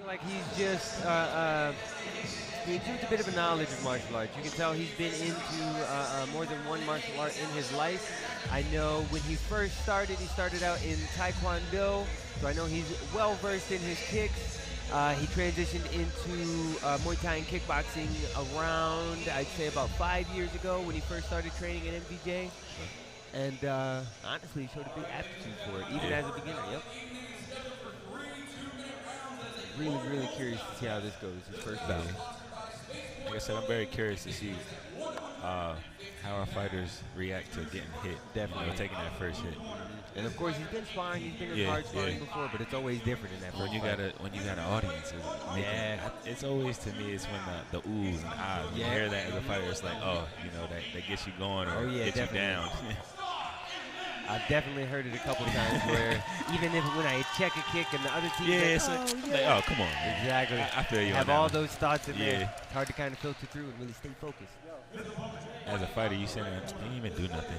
like he's just he exudes a bit of a knowledge of martial arts. You can tell he's been into more than one martial art in his life. I know when he first started, he started out in Taekwondo, so I know he's well versed in his kicks. He transitioned into Muay Thai and kickboxing around, I'd say, about 5 years ago when he first started training at MVJ. And honestly, he showed a big aptitude for it, even as a beginner. Yep. Really, really curious to see how this goes, his first bout. Like I said, I'm very curious to see how our fighters react to getting hit. Definitely. Taking that first hit. And of course, he's been sparring, he's been in hard sparring before, but it's always different in that first fight. When you got an audience, it's always, to me, it's when the oohs and ahs. When you hear that as a fighter, it's like, oh, you know, that gets you going or gets you down. I've definitely heard it a couple times where even if when I check a kick and the other team oh, come on. Exactly. I feel you. Have all those thoughts in there. It's hard to kind of filter through and really stay focused. As a fighter, you say, you didn't even do nothing.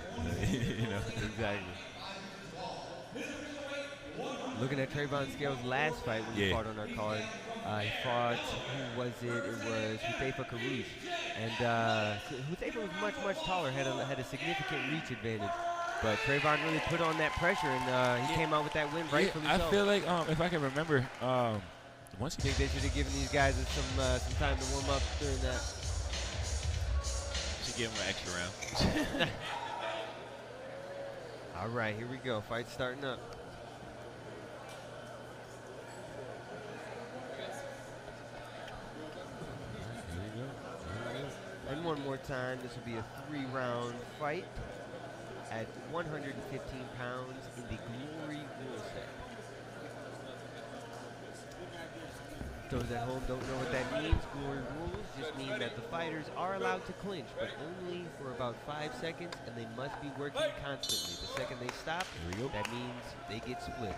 You know? Exactly. Looking at Trevon Scales' last fight when he fought on our card, he fought, who was it? It was Huzaifa Karouche. And Huzaifa was much, much taller, had a significant reach advantage. But Trevon really put on that pressure, and he came out with that win rightfully so. I feel like, if I can remember, once you think they should have given these guys some time to warm up during that. Should give them an extra round. All right, here we go. Fight starting up. And one more time, this will be a 3-round fight at 115 pounds in the Glory rule set. Those at home don't know what that means. Glory rules just mean that the fighters are allowed to clinch, but only for about 5 seconds, and they must be working constantly. The second they stop, that means they get split.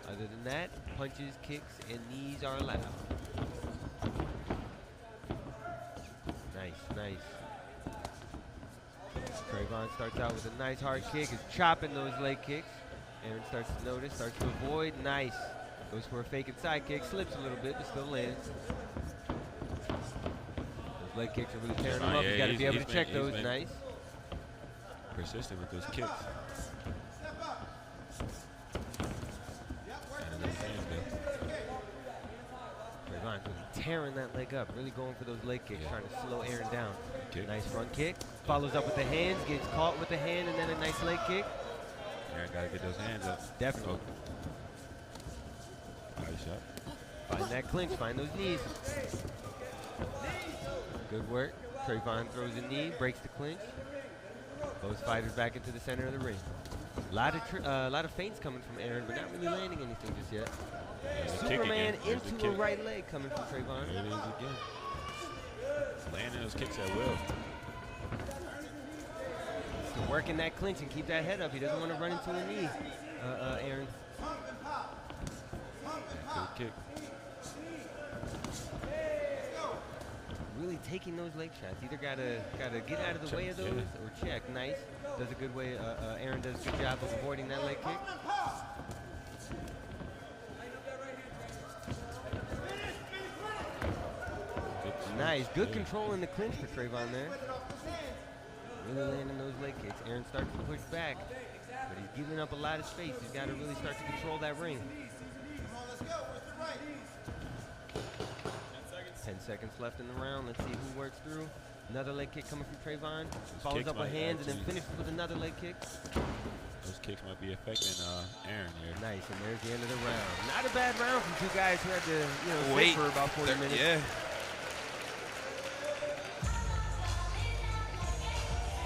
Other than that, punches, kicks, and knees are allowed. Nice. Trevon starts out with a nice hard kick, is chopping those leg kicks. Aaron starts to notice, starts to avoid. Nice. Goes for a fake and side kick, slips a little bit, but still lands. Those leg kicks are really tearing him up. You got to be able to check those. Nice. Persistent with those kicks. Trevon really tearing that leg up, really going for those leg kicks, trying to slow Aaron down. Nice front kick, follows up with the hands, gets caught with the hand, and then a nice leg kick. Aaron got to get those hands up. Definitely. Nice shot. Find that clinch, find those knees. Good work. Trevon throws a knee, breaks the clinch. Those fighters back into the center of the ring. A lot of feints coming from Aaron, but not really landing anything just yet. Superman into a right leg coming from Trevon. There it is again. Landing those kicks at will. Still working that clinch and keep that head up. He doesn't want to run into a knee, Aaron. Good kick. Really taking those leg shots. Either gotta get out of the way of those or check. Nice. Does a good way. Aaron does a good job of avoiding that leg kick. Nice. Good control in the clinch for Trevon there. Really landing those leg kicks. Aaron starts to push back, but he's giving up a lot of space. He's got to really start to control that ring. 10 seconds left in the round. Let's see who works through. Another leg kick coming from Trevon. Follows up with hands and then finishes with another leg kick. Those kicks might be affecting Aaron here. Nice, and there's the end of the round. Not a bad round from two guys who had to, wait for about 40 minutes. Yeah.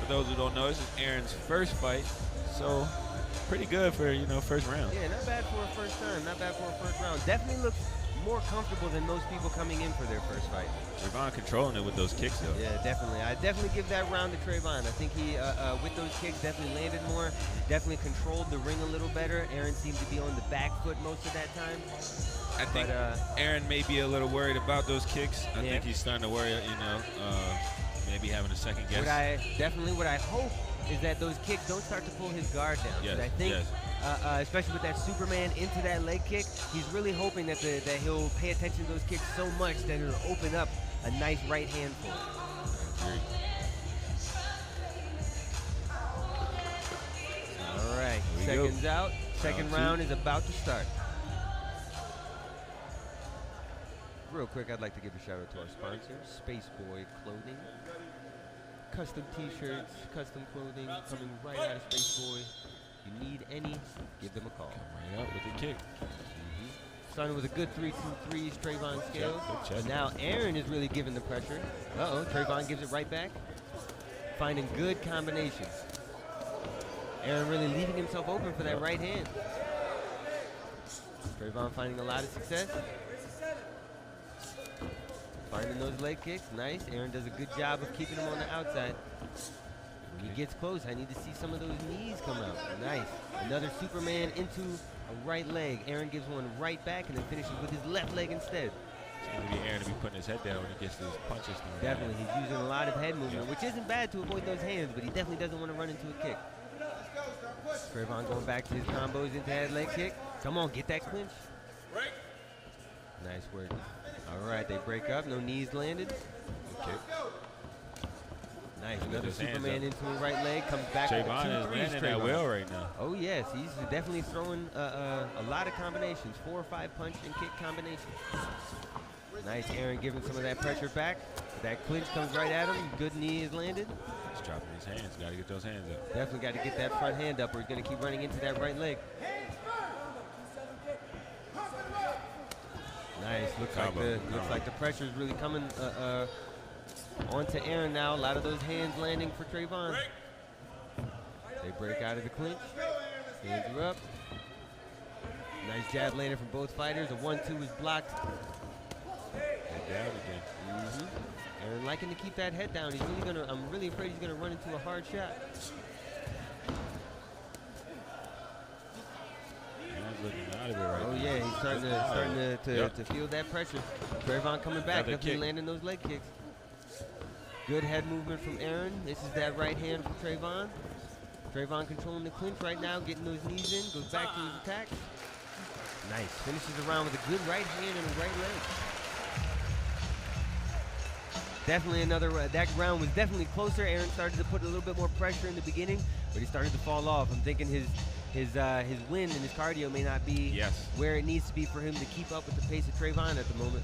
For those who don't know, this is Aaron's first fight, so pretty good for first round. Yeah, not bad for a first time. Not bad for a first round. Definitely looks more comfortable than most people coming in for their first fight. Trevon controlling it with those kicks, though. Yeah, definitely. I definitely give that round to Trevon. I think he, with those kicks, definitely landed more. Definitely controlled the ring a little better. Aaron seemed to be on the back foot most of that time. I think Aaron may be a little worried about those kicks. I think he's starting to worry, maybe having a second guess. What I hope is that those kicks don't start to pull his guard down. Yes, I think especially with that Superman into that leg kick, he's really hoping that that he'll pay attention to those kicks so much that it'll open up a nice right hand for him. All right, seconds out. Second round is about to start. Real quick, I'd like to give a shout out to our sponsor, Spaceboy Clothing. Custom t-shirts, custom clothing, coming right out of Spaceboy. If you need any, give them a call. Come right out with the kick. Starting with a good 3-2-3 Trevon scale. Now Aaron is really giving the pressure. Uh-oh, Trevon gives it right back. Finding good combinations. Aaron really leaving himself open for that right hand. Trevon finding a lot of success. Finding those leg kicks, nice. Aaron does a good job of keeping him on the outside. When he gets close, I need to see some of those knees come out. Nice. Another Superman into a right leg. Aaron gives one right back and then finishes with his left leg instead. Seems to be Aaron to be putting his head down when he gets those punches. Definitely, he's using a lot of head movement, which isn't bad to avoid those hands, but he definitely doesn't want to run into a kick. Trevon going back to his combos into that leg kick. Come on, get that clinch. Nice work. All right, they break up. No knees landed. Okay. Nice. Another Superman into a right leg. Comes back to Trevon is landing that well right now. Oh, yes. He's definitely throwing a lot of combinations. 4 or 5 punch and kick combinations. Nice. Aaron giving some of that pressure back. That clinch comes right at him. Good knee is landed. He's dropping his hands. Got to get those hands up. Definitely got to get that front hand up or he's going to keep running into that right leg. Nice. Looks like the pressure is really coming onto Aaron now. A lot of those hands landing for Trevon. They break out of the clinch. Hands are up. Nice jab landing from both fighters. A 1-2 is blocked. Head down again. Aaron liking to keep that head down. He's really gonna. I'm really afraid he's gonna run into a hard shot. Looking out of it right now. Yeah, he's starting to feel that pressure. Trevon coming back, definitely landing those leg kicks. Good head movement from Aaron. This is that right hand from Trevon. Trevon controlling the clinch right now, getting those knees in, goes back to his attack. Nice, finishes around with a good right hand and a right leg. Definitely another, that round was definitely closer. Aaron started to put a little bit more pressure in the beginning, but he started to fall off. I'm thinking his wind and his cardio may not be where it needs to be for him to keep up with the pace of Trevon at the moment.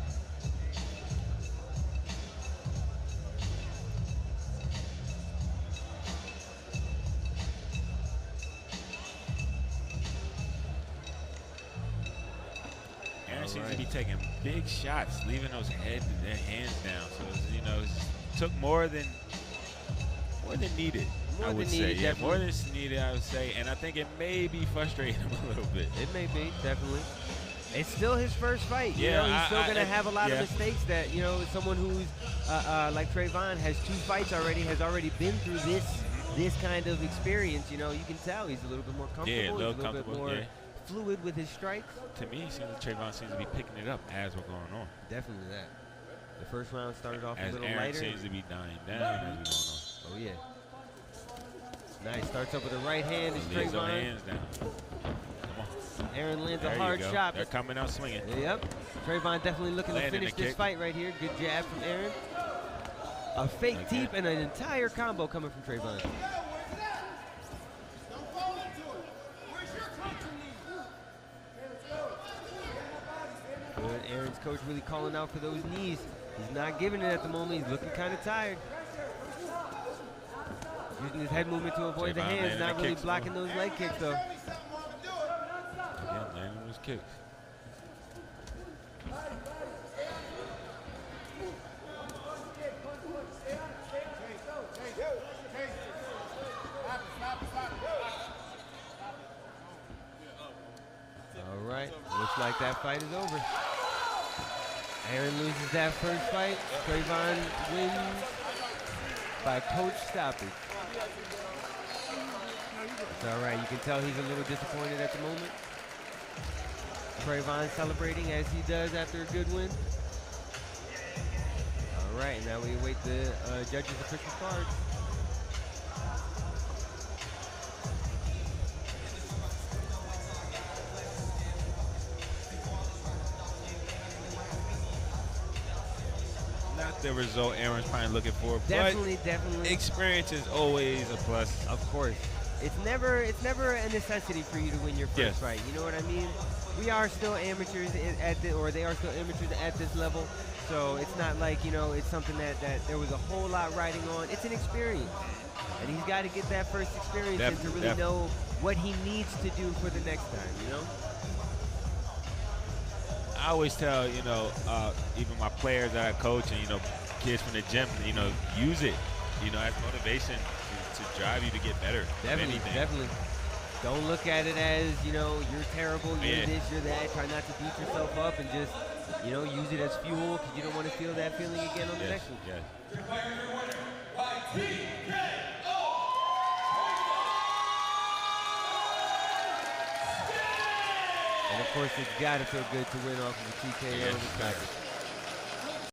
Aaron seems to be taking big shots, leaving those hands down. So it took more than needed. I would say, more than needed, I would say, and I think it may be frustrating him a little bit. It may be, definitely. It's still his first fight. He's still going to have a lot of mistakes that, someone who's like Trevon has 2 fights already, has already been through this kind of experience. You can tell he's a little bit more comfortable. Yeah, a little he's a little bit more fluid with his strikes. To me, it seems like Trevon seems to be picking it up as we're going on. Definitely that. The first round started off a little Aaron lighter. Seems to be dying down as we're going on. Oh, yeah. Nice, starts up with a right hand. It's Trevon. Hands down. Come on. Aaron lands a hard shot. They're coming out swinging. Yep. Trevon definitely looking to finish this fight right here. Good jab from Aaron. A fake teep and an entire combo coming from Trevon. Good. Aaron's coach really calling out for those knees. He's not giving it at the moment. He's looking kind of tired. Using his head movement to avoid the hands, not really blocking those leg kicks though. Again, landing those kicks. All right, looks like that fight is over. Aaron loses that first fight. Trevon wins by coach stoppage. It's all right. You can tell he's a little disappointed at the moment. Trevon celebrating as he does after a good win. All right, and now we await the judges' official cards. the result Aaron's probably looking for. Definitely, but definitely. Experience is always a plus. Of course. It's never a necessity for you to win your first fight. You know what I mean? We are still amateurs or they are still amateurs at this level. So it's not like, you know, it's something that there was a whole lot riding on. It's an experience. And he's got to get that first experience in to really know what he needs to do for the next time, you know? I always tell, you know, even my players that I coach and, you know, kids from the gym, you know, use it, you know, as motivation to drive you to get better. Definitely. Don't look at it as, you know, you're terrible, you're this, you're that. Try not to beat yourself up and just, you know, use it as fuel because you don't want to feel that feeling again on the next one. And of course, it's got to feel good to win off of a TKO.